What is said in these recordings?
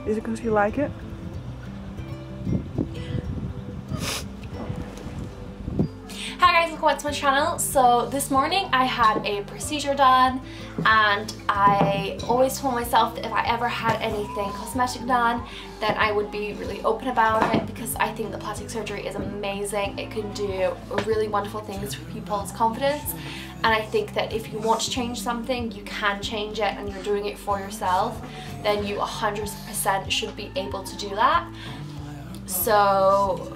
Is it because you like it? Hi guys, welcome back to my channel. So this morning I had a procedure done, and I always told myself that if I ever had anything cosmetic done, then I would be really open about it, because I think that plastic surgery is amazing. It can do really wonderful things for people's confidence, and I think that if you want to change something, you can change it, and you're doing it for yourself, then you 100% should be able to do that. So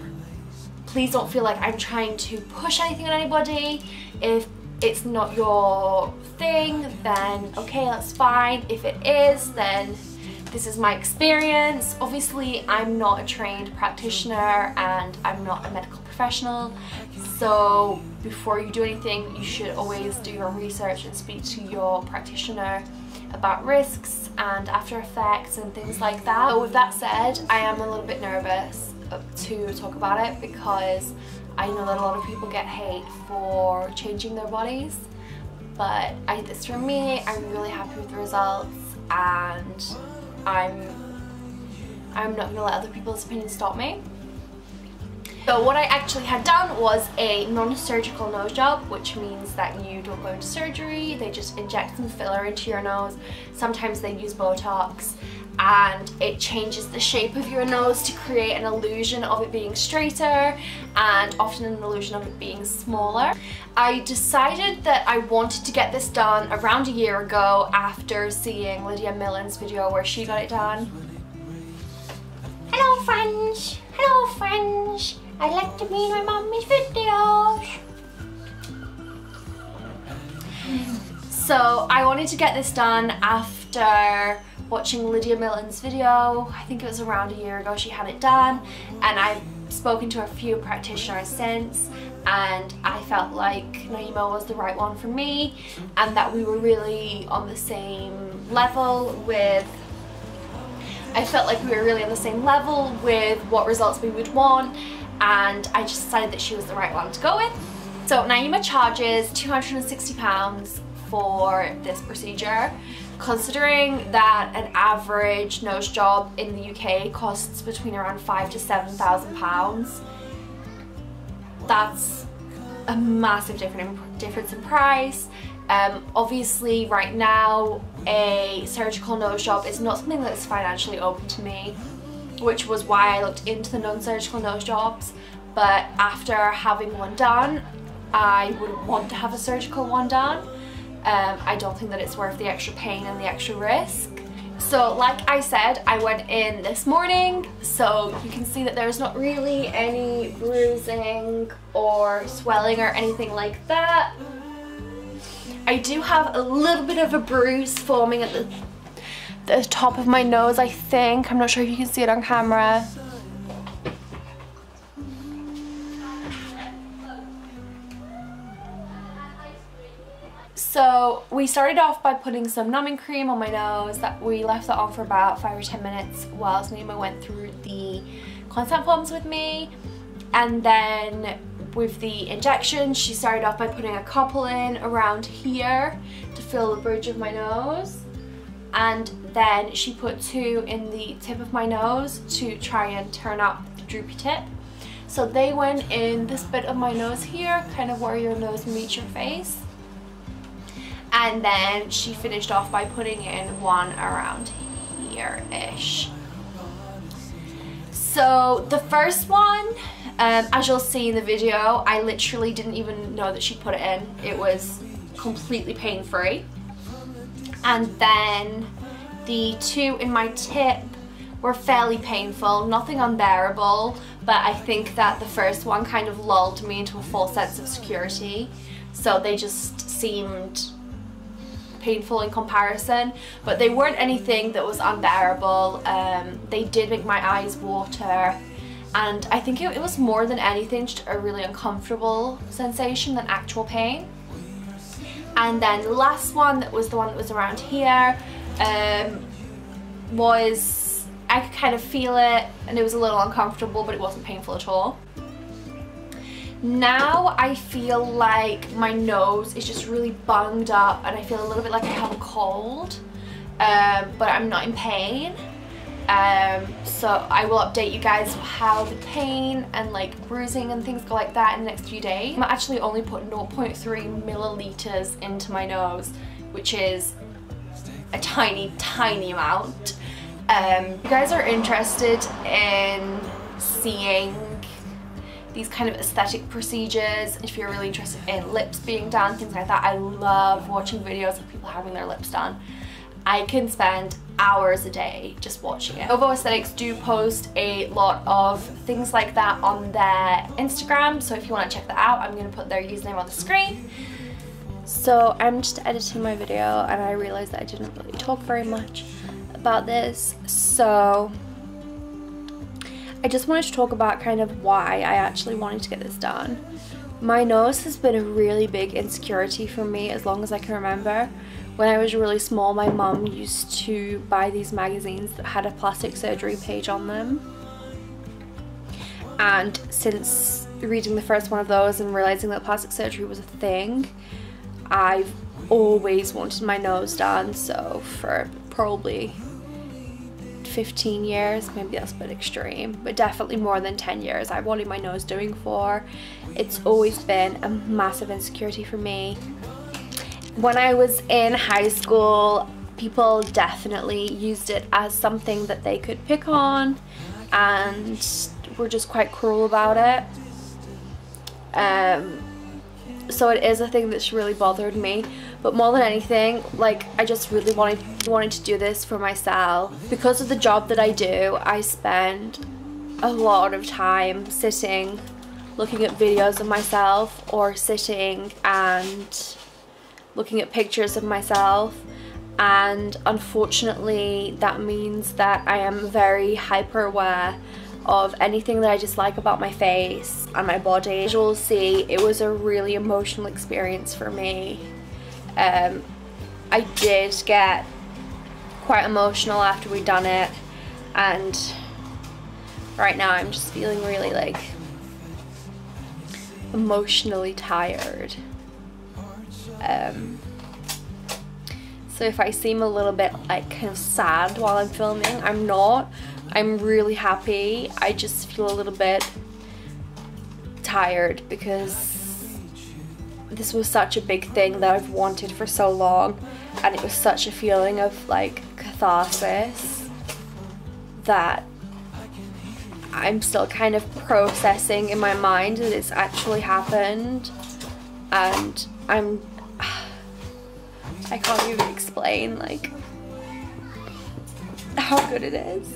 please don't feel like I'm trying to push anything on anybody. If it's not your thing, then okay, that's fine. If it is, then this is my experience. Obviously, I'm not a trained practitioner and I'm not a medical professional. So before you do anything, you should always do your research and speak to your practitioner about risks and after effects and things like that. But with that said, I am a little bit nervous to talk about it, because I know that a lot of people get hate for changing their bodies, but this for me, I'm really happy with the results, and I'm not gonna let other people's opinions stop me. So what I actually had done was a non-surgical nose job, which means that you don't go into surgery. They just inject some filler into your nose. Sometimes they use Botox, and it changes the shape of your nose to create an illusion of it being straighter, and often an illusion of it being smaller. I decided that I wanted to get this done around a year ago after seeing Lydia Millen's video where she got it done. Hello friends! Hello friends! I like to be in my mommy's videos. So I wanted to get this done after watching Lydia Millen's video. I think it was around a year ago she had it done, and I've spoken to a few practitioners since, and I felt like Naima was the right one for me, and that we were really on the same level with what results we would want, and I just decided that she was the right one to go with. So Naima charges £260 for this procedure. Considering that an average nose job in the UK costs between around £5,000 to £7,000, that's a massive difference in price. Obviously right now a surgical nose job is not something that's financially open to me, which was why I looked into the non-surgical nose jobs, but after having one done, I would want to have a surgical one done. I don't think that it's worth the extra pain and the extra risk. So like I said, I went in this morning, so you can see that there's not really any bruising or swelling or anything like that. I do have a little bit of a bruise forming at the top of my nose, I think. I'm not sure if you can see it on camera. So we started off by putting some numbing cream on my nose. That we left that on for about 5 or 10 minutes whilst Naima went through the consent forms with me. And then with the injection, she started off by putting a couple in around here to fill the bridge of my nose. And then she put 2 in the tip of my nose to try and turn up the droopy tip. So they went in this bit of my nose here, kind of where your nose meets your face. And then she finished off by putting in one around here-ish. So the first one, as you'll see in the video, I literally didn't even know that she put it in. It was completely pain-free. And then the 2 in my tip were fairly painful, nothing unbearable, but I think that the first one kind of lulled me into a false sense of security. So they just seemed painful in comparison, but they weren't anything that was unbearable. They did make my eyes water, and I think it was more than anything just a really uncomfortable sensation than actual pain. And then the last one, that was the one that was around here, I could kind of feel it, and it was a little uncomfortable, but it wasn't painful at all. Now I feel like my nose is just really bunged up, and I feel a little bit like I have a cold, but I'm not in pain. So I will update you guys how the pain and like bruising and things go like that in the next few days. I'm actually only put 0.3 milliliters into my nose, which is a tiny amount. If you guys are interested in seeing these kind of aesthetic procedures, if you're really interested in lips being done, things like that, I love watching videos of people having their lips done. I can spend hours a day just watching it. RENOVO Aesthetics do post a lot of things like that on their Instagram, so if you want to check that out, I'm going to put their username on the screen. So I'm just editing my video and I realized that I didn't really talk very much about this, so I just wanted to talk about kind of why I actually wanted to get this done. My nose has been a really big insecurity for me as long as I can remember. When I was really small, my mum used to buy these magazines that had a plastic surgery page on them. And since reading the first one of those and realizing that plastic surgery was a thing, I've always wanted my nose done. So for probably 15 years, maybe that's a bit extreme, but definitely more than 10 years, I wanted my nose doing for. It's always been a massive insecurity for me. When I was in high school, people definitely used it as something that they could pick on and were just quite cruel about it. So it is a thing that's really bothered me, but more than anything, like, I just really wanted to do this for myself. Because of the job that I do, I spend a lot of time sitting looking at videos of myself or sitting and looking at pictures of myself, and unfortunately that means that I am very hyper aware of anything that I dislike about my face and my body. As you'll see, it was a really emotional experience for me. I did get quite emotional after we'd done it, and right now I'm just feeling really like emotionally tired. So if I seem a little bit like kind of sad while I'm filming, I'm not. I'm really happy. I just feel a little bit tired because this was such a big thing that I've wanted for so long, and it was such a feeling of like catharsis that I'm still kind of processing in my mind that it's actually happened, and I can't even explain like how good it is.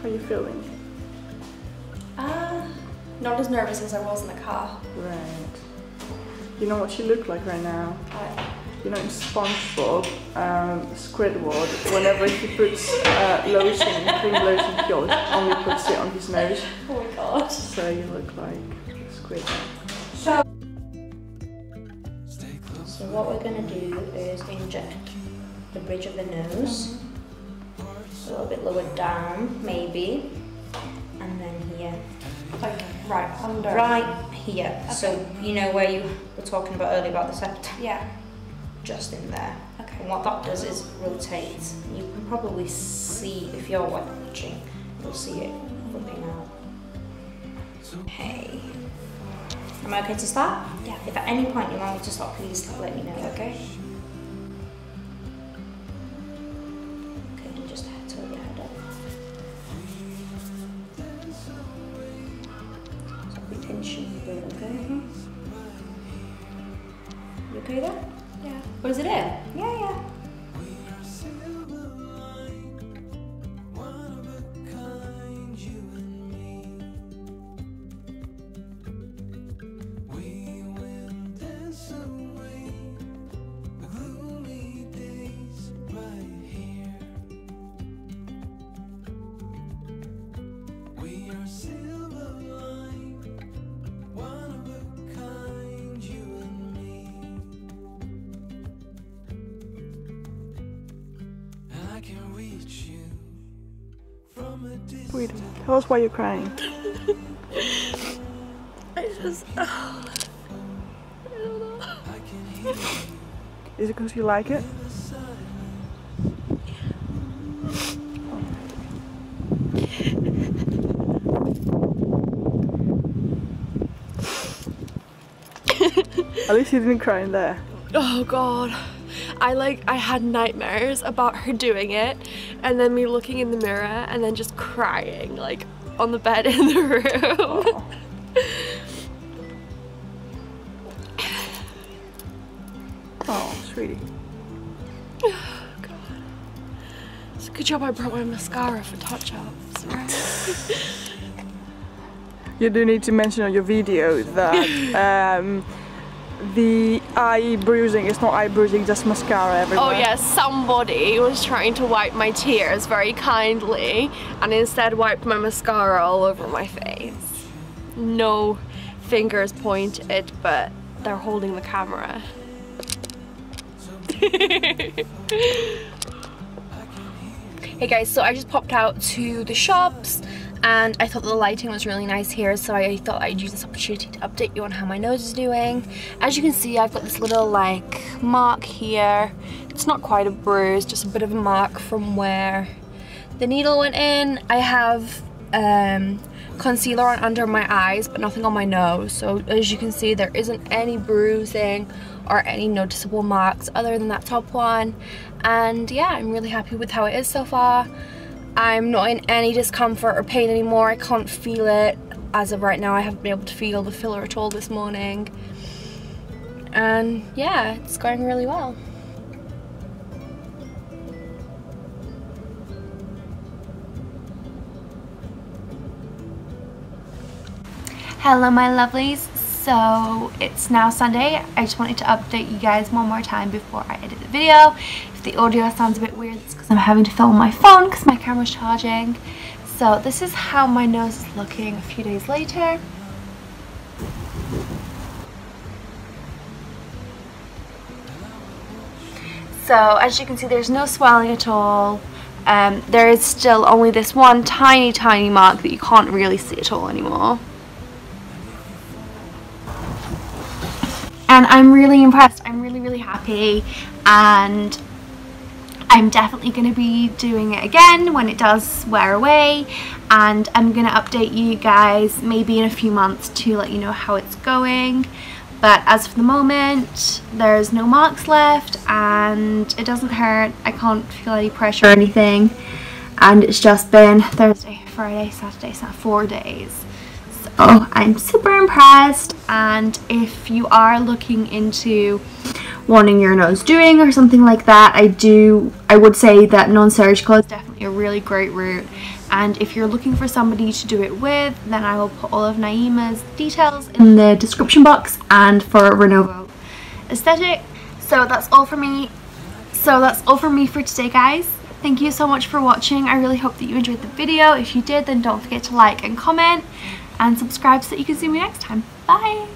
How are you feeling? Not as nervous as I was in the car. Right. You know what she looked like right now? You know in SpongeBob, Squidward, whenever he puts lotion, cream lotion, he only puts it on his nose. Oh my god. So you look like Squidward. So what we're going to do is inject the bridge of the nose, a little bit lower down maybe, and then here. Like right under. Right here. Okay. So you know where you were talking about earlier about the septum? Yeah. Just in there. Okay. And what that does is rotate. You can probably see, if you're watching, you'll see it flipping out. Okay. Am I okay to start? Yeah. If at any point you want me to stop, please let me know, okay? Okay, and just tilt your head up. So retention, good, okay? You okay there? Yeah. What is it in? Yeah, yeah. Sweetie, tell us why you're crying. I just... I don't know. Is it because you like it? At least you didn't cry in there. Oh god. I had nightmares about her doing it and then me looking in the mirror and then just crying like on the bed in the room. Oh, oh sweetie. Oh god. It's a good job I brought my mascara for touch-ups, right? You do need to mention on your video that the eye bruising is not eye bruising, just mascara everywhere. Oh yes, somebody was trying to wipe my tears very kindly and instead wiped my mascara all over my face. No fingers pointed, but they're holding the camera. Hey guys, so I just popped out to the shops and I thought the lighting was really nice here, so I thought I'd use this opportunity to update you on how my nose is doing. As you can see, I've got this little like mark here. It's not quite a bruise, just a bit of a mark from where the needle went in. I have concealer on under my eyes but nothing on my nose, so as you can see there isn't any bruising or any noticeable marks other than that top one. And yeah, I'm really happy with how it is so far. I'm not in any discomfort or pain anymore. I can't feel it. As of right now, I haven't been able to feel the filler at all this morning. And yeah, it's going really well. Hello my lovelies. So it's now Sunday. I just wanted to update you guys one more time before I edit the video. If the audio sounds a bit weird, it's because I'm having to film my phone because my camera's charging. So this is how my nose is looking a few days later. So as you can see, there's no swelling at all. There is still only this one tiny mark that you can't really see at all anymore. And I'm really impressed. I'm really happy, and I'm definitely going to be doing it again when it does wear away, and I'm going to update you guys maybe in a few months to let you know how it's going. But as for the moment, there's no marks left and it doesn't hurt. I can't feel any pressure or anything, and it's just been Thursday, Friday, Saturday, so 4 days. Oh, I'm super impressed. And if you are looking into wanting your nose doing or something like that, I would say that non-surgical is definitely a really great route. And if you're looking for somebody to do it with, then I will put all of Naima's details in the description box and for RENOVO aesthetic. So that's all for me. For today, guys. Thank you so much for watching. I really hope that you enjoyed the video. If you did, then don't forget to like and comment and subscribe so that you can see me next time. Bye!